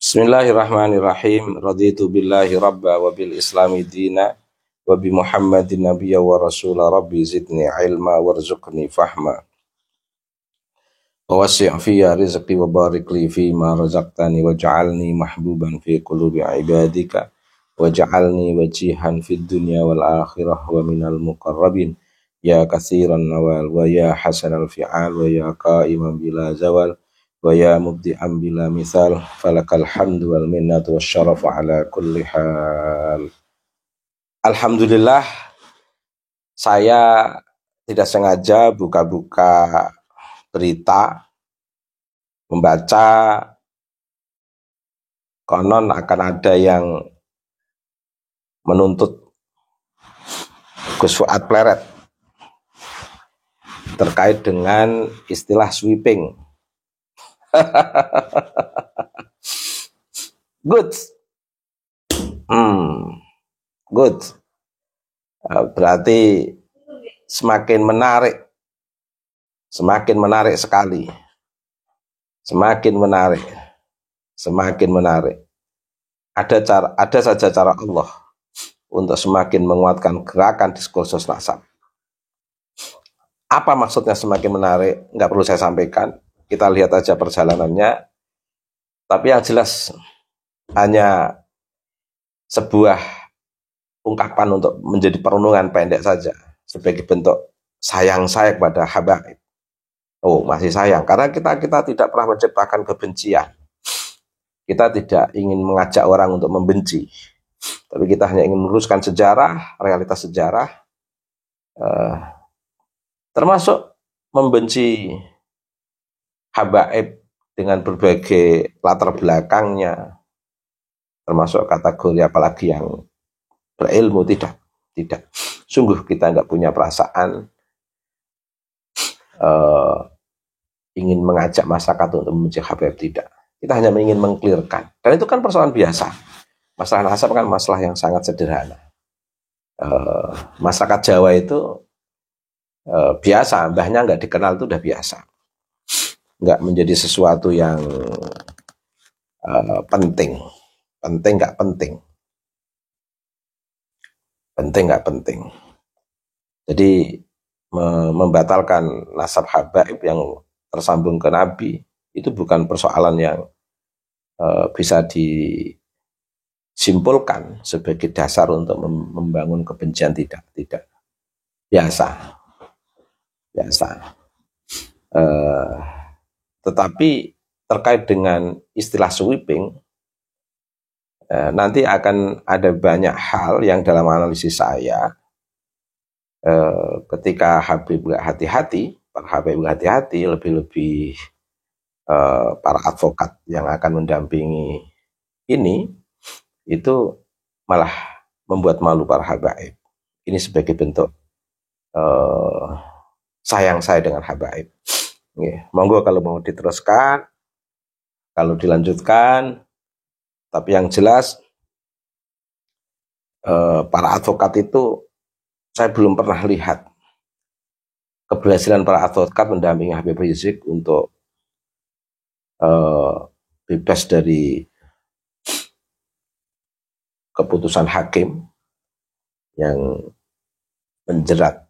Bismillahirrahmanirrahim. Raditu billahi rabba wa bil islami dina wa bi Muhammadin nabiyya wa rasula rabbi zidni ilma warzuqni fahma. Wa wasi' fiyya rizqi wa barik li fi ma razaqtani waj'alni mahbuban fi qulubi ibadika waj'alni wajihan fid dunya wal akhirah wa minal muqarrabin ya katsiran nawal wa ya hasanal fi'al wa ya qa'iman bila zawal wa ya mubdi'an bila misal falakal hamdu wal minnatu wasyarafu ala kulli hal. Alhamdulillah, saya tidak sengaja buka-buka berita, membaca konon akan ada yang menuntut Gus Fuad Pleret terkait dengan istilah sweeping. Good. Good. Berarti semakin menarik sekali. Semakin menarik. Ada saja cara Allah untuk semakin menguatkan gerakan diskursus nasab. Apa maksudnya semakin menarik? Nggak perlu saya sampaikan. Kita lihat aja perjalanannya. Tapi yang jelas hanya sebuah ungkapan untuk menjadi perenungan pendek saja sebagai bentuk sayang saya kepada habaib. Oh, masih sayang karena kita tidak pernah menciptakan kebencian. Kita tidak ingin mengajak orang untuk membenci. Tapi kita hanya ingin meluruskan sejarah, realitas sejarah, termasuk membenci habaib dengan berbagai latar belakangnya, termasuk kategori apalagi yang berilmu. Tidak. Sungguh kita nggak punya perasaan ingin mengajak masyarakat untuk membenci habaib, tidak. Kita hanya ingin mengklirkan. Dan itu kan persoalan biasa. Masalah nasab kan masalah yang sangat sederhana. Masyarakat Jawa itu biasa, mbahnya nggak dikenal itu udah biasa. Nggak menjadi sesuatu yang penting nggak penting. Jadi membatalkan nasab habaib yang tersambung ke Nabi itu bukan persoalan yang bisa disimpulkan sebagai dasar untuk membangun kebencian, tidak. Biasa. Tetapi terkait dengan istilah sweeping, nanti akan ada banyak hal yang dalam analisis saya ketika Habib nggak hati-hati, lebih-lebih para advokat yang akan mendampingi ini, itu malah membuat malu para habaib. Ini sebagai bentuk sayang saya dengan habaib. Monggo kalau mau diteruskan, kalau dilanjutkan. Tapi yang jelas para advokat itu saya belum pernah lihat keberhasilan para advokat mendampingi Habib Rizik untuk bebas dari keputusan hakim yang menjerat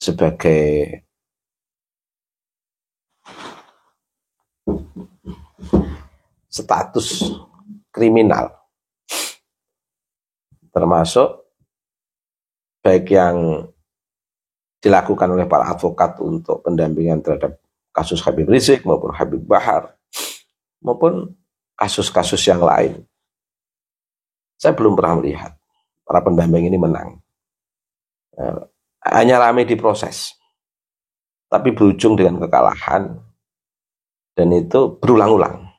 sebagai status kriminal, termasuk baik yang dilakukan oleh para advokat untuk pendampingan terhadap kasus Habib Rizik maupun Habib Bahar maupun kasus-kasus yang lain. Saya belum pernah melihat para pendamping ini menang. Hanya ramai di proses, tapi berujung dengan kekalahan, dan itu berulang-ulang.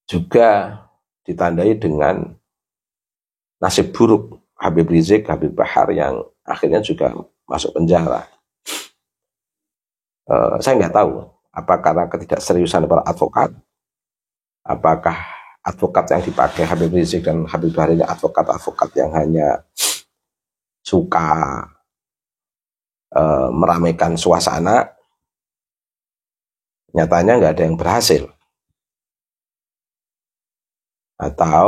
Juga ditandai dengan nasib buruk Habib Rizik, Habib Bahar yang akhirnya juga masuk penjara. Saya nggak tahu apa karena ketidakseriusan para advokat, apakah advokat yang dipakai Habib Rizik dan Habib Bahar ini advokat-advokat yang hanya suka meramaikan suasana, Nyatanya nggak ada yang berhasil. Atau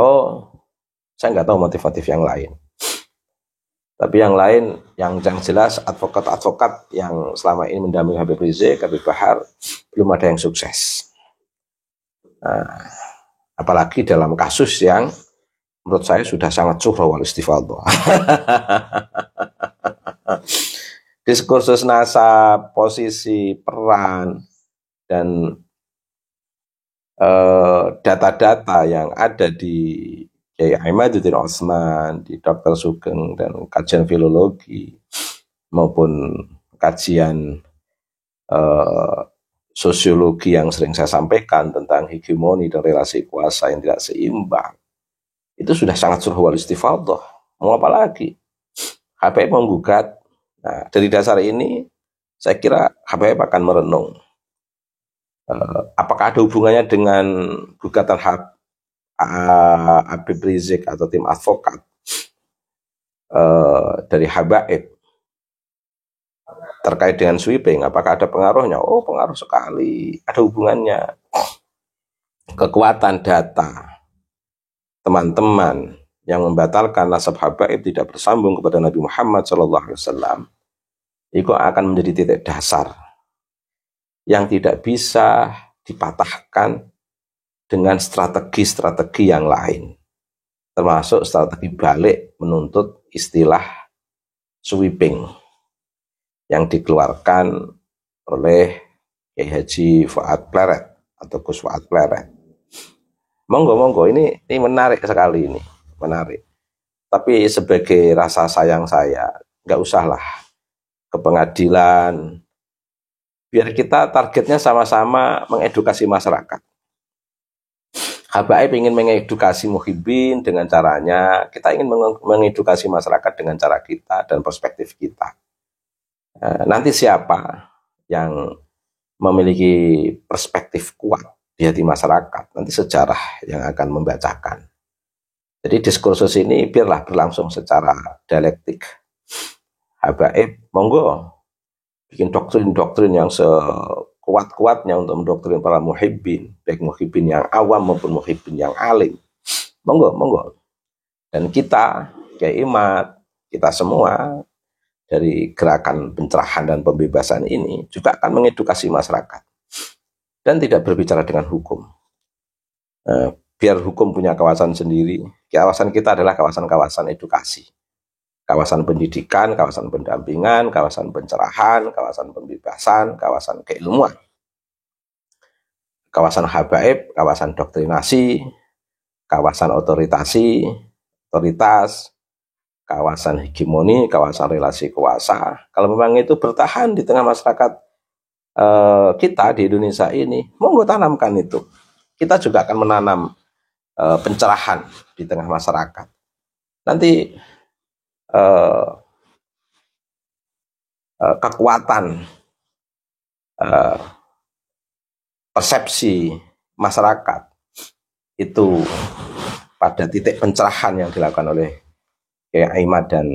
saya nggak tahu motif-motif yang lain. Tapi yang lain, yang jelas advokat-advokat yang selama ini mendampingi Habib Rizik, Habib Bahar, belum ada yang sukses. Nah, apalagi dalam kasus yang menurut saya sudah sangat syuhra wal istifadhah. Diskursus nasab, posisi, peran, dan data-data yang ada di Kiai Aimaduddin Otsman, di Dr. Sugeng, dan kajian filologi maupun kajian sosiologi yang sering saya sampaikan tentang hegemoni dan relasi kuasa yang tidak seimbang, itu sudah sangat surah wal istifadhah. Mau apa lagi? HPF menggugat. Nah, dari dasar ini saya kira HPF akan merenung apakah ada hubungannya dengan gugatan Habib Rizik atau tim advokat dari Habaib terkait dengan sweeping. Apakah ada pengaruhnya? Oh, pengaruh sekali, ada hubungannya. Kekuatan data teman-teman yang membatalkan nasab Habaib tidak bersambung kepada Nabi Muhammad SAW, itu akan menjadi titik dasar yang tidak bisa dipatahkan dengan strategi-strategi yang lain, termasuk strategi balik menuntut istilah sweeping yang dikeluarkan oleh Kiai Haji Fuad Pleret atau Gus Fuad Pleret. Monggo, ini menarik sekali, ini menarik. Tapi sebagai rasa sayang saya, nggak usahlah ke pengadilan. Biar kita targetnya sama-sama mengedukasi masyarakat. Habaib ingin mengedukasi muhibbin dengan caranya, kita ingin mengedukasi masyarakat dengan cara kita dan perspektif kita. Nanti siapa yang memiliki perspektif kuat di hati masyarakat, nanti sejarah yang akan membacakan. Jadi diskursus ini biarlah berlangsung secara dialektik. Habaib, monggo bikin doktrin-doktrin yang sekuat-kuatnya untuk mendoktrin para muhibbin, baik muhibbin yang awam maupun muhibbin yang alim. Monggo. Dan kita, Kiai Imad, kita semua dari gerakan pencerahan dan pembebasan ini juga akan mengedukasi masyarakat dan tidak berbicara dengan hukum. Biar hukum punya kawasan sendiri. Kawasan kita adalah kawasan-kawasan edukasi. Kawasan pendidikan, kawasan pendampingan, kawasan pencerahan, kawasan pembebasan, kawasan keilmuan. Kawasan habaib, kawasan doktrinasi, kawasan otoritas, kawasan hegemoni, kawasan relasi kuasa. Kalau memang itu bertahan di tengah masyarakat kita di Indonesia ini, monggo tanamkan itu. Kita juga akan menanam pencerahan di tengah masyarakat. Nanti kekuatan persepsi masyarakat itu pada titik pencerahan yang dilakukan oleh Kiai Aimat dan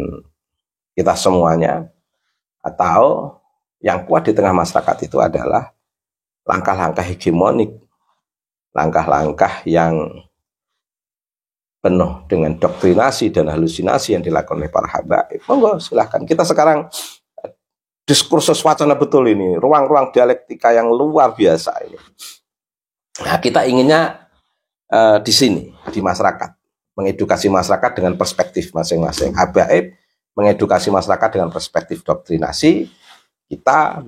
kita semuanya, atau yang kuat di tengah masyarakat itu adalah langkah-langkah hegemonik, langkah-langkah yang penuh dengan doktrinasi dan halusinasi yang dilakukan oleh para habaib. Monggo silahkan. Kita sekarang diskursus wacana betul ini, ruang-ruang dialektika yang luar biasa ini. Nah, kita inginnya di sini, di masyarakat, mengedukasi masyarakat dengan perspektif masing-masing. Habaib mengedukasi masyarakat dengan perspektif doktrinasi, kita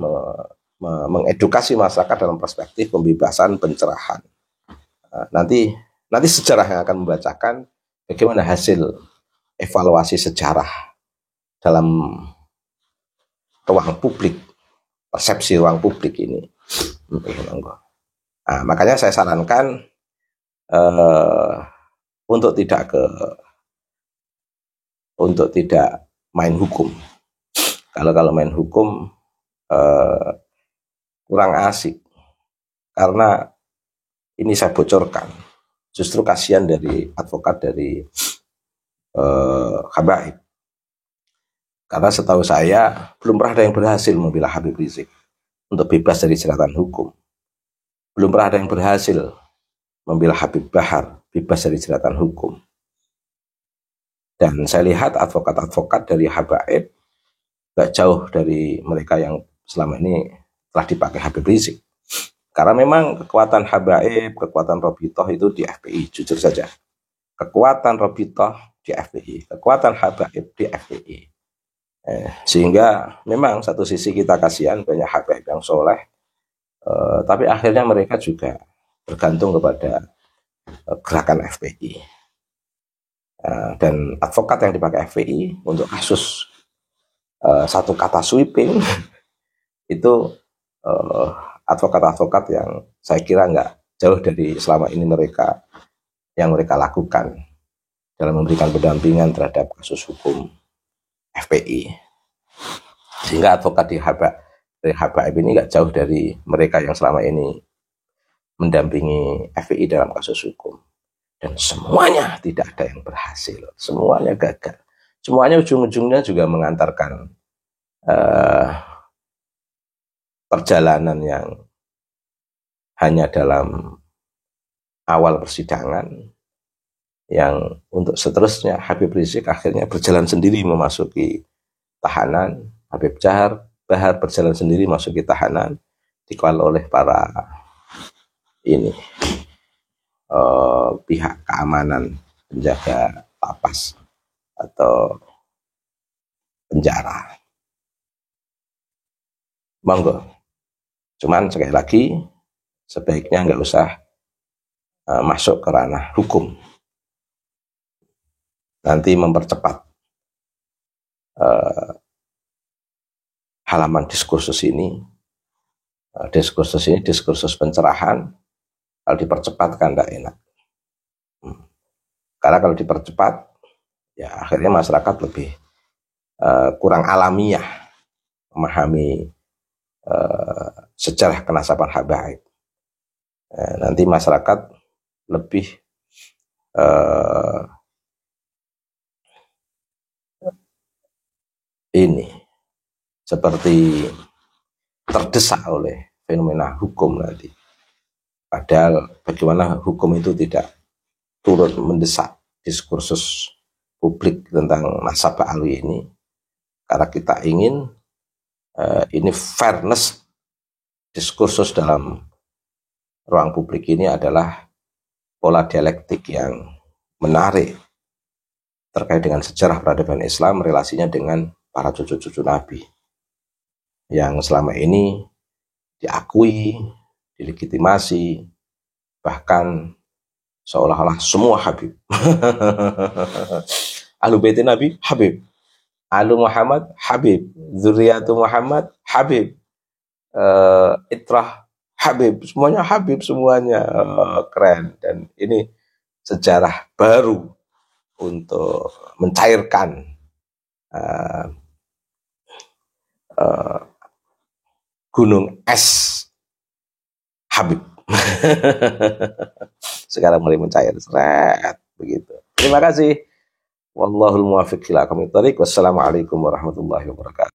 mengedukasi masyarakat dalam perspektif pembebasan, pencerahan. Nanti sejarah yang akan membacakan bagaimana hasil evaluasi sejarah dalam ruang publik, persepsi ruang publik ini. Nah, makanya saya sarankan untuk tidak main hukum. Kalau main hukum kurang asik, karena ini saya bocorkan. Justru kasihan dari advokat dari habaib. Karena setahu saya belum pernah ada yang berhasil membela Habib Rizik untuk bebas dari jeratan hukum. belum pernah ada yang berhasil membela Habib Bahar bebas dari jeratan hukum. Dan saya lihat advokat-advokat dari Habaib gak jauh dari mereka yang selama ini telah dipakai Habib Rizik. Karena memang kekuatan Habaib, kekuatan Robitoh itu di FPI, jujur saja. Kekuatan Robitoh di FPI, kekuatan Habaib di FPI. Sehingga memang satu sisi kita kasihan banyak Habaib yang soleh, tapi akhirnya mereka juga bergantung kepada gerakan FPI. Dan advokat yang dipakai FPI untuk kasus satu kata sweeping itu advokat-advokat yang saya kira nggak jauh dari selama ini mereka lakukan dalam memberikan pendampingan terhadap kasus hukum FPI. Sehingga advokat dari Habaib ini nggak jauh dari mereka yang selama ini mendampingi FPI dalam kasus hukum. Dan semuanya tidak ada yang berhasil, semuanya gagal. Semuanya ujung-ujungnya juga mengantarkan perjalanan yang hanya dalam awal persidangan, yang untuk seterusnya Habib Rizik akhirnya berjalan sendiri memasuki tahanan, Habib Bahar berjalan sendiri memasuki tahanan, dikawal oleh para pihak keamanan, penjaga lapas atau penjara. Monggo. Cuman sekali lagi sebaiknya nggak usah masuk ke ranah hukum. Nanti mempercepat halaman diskursus ini. Diskursus pencerahan. Kalau dipercepat kan tidak enak. Karena kalau dipercepat, ya akhirnya masyarakat lebih kurang alamiah memahami sejarah kenasaban Habaib. Nanti masyarakat lebih seperti terdesak oleh fenomena hukum nanti. Padahal bagaimana hukum itu tidak turut mendesak diskursus publik tentang nasabah alwi ini, karena kita ingin ini fairness diskursus dalam ruang publik ini adalah pola dialektik yang menarik terkait dengan sejarah peradaban Islam, relasinya dengan para cucu-cucu Nabi yang selama ini diakui, dilegitimasi, bahkan seolah-olah semua Habib. Ahlu Bait Nabi Habib, Ahlu Muhammad Habib, Zuriyatu Muhammad Habib, Itrah Habib, semuanya Habib, semuanya keren. Dan ini sejarah baru untuk mencairkan gunung es Habib. Sekarang mulai mencair, seret begitu. Terima kasih. Wallahul muwaffiq ila aqwamit thoriq. Wassalamualaikum warahmatullahi wabarakatuh.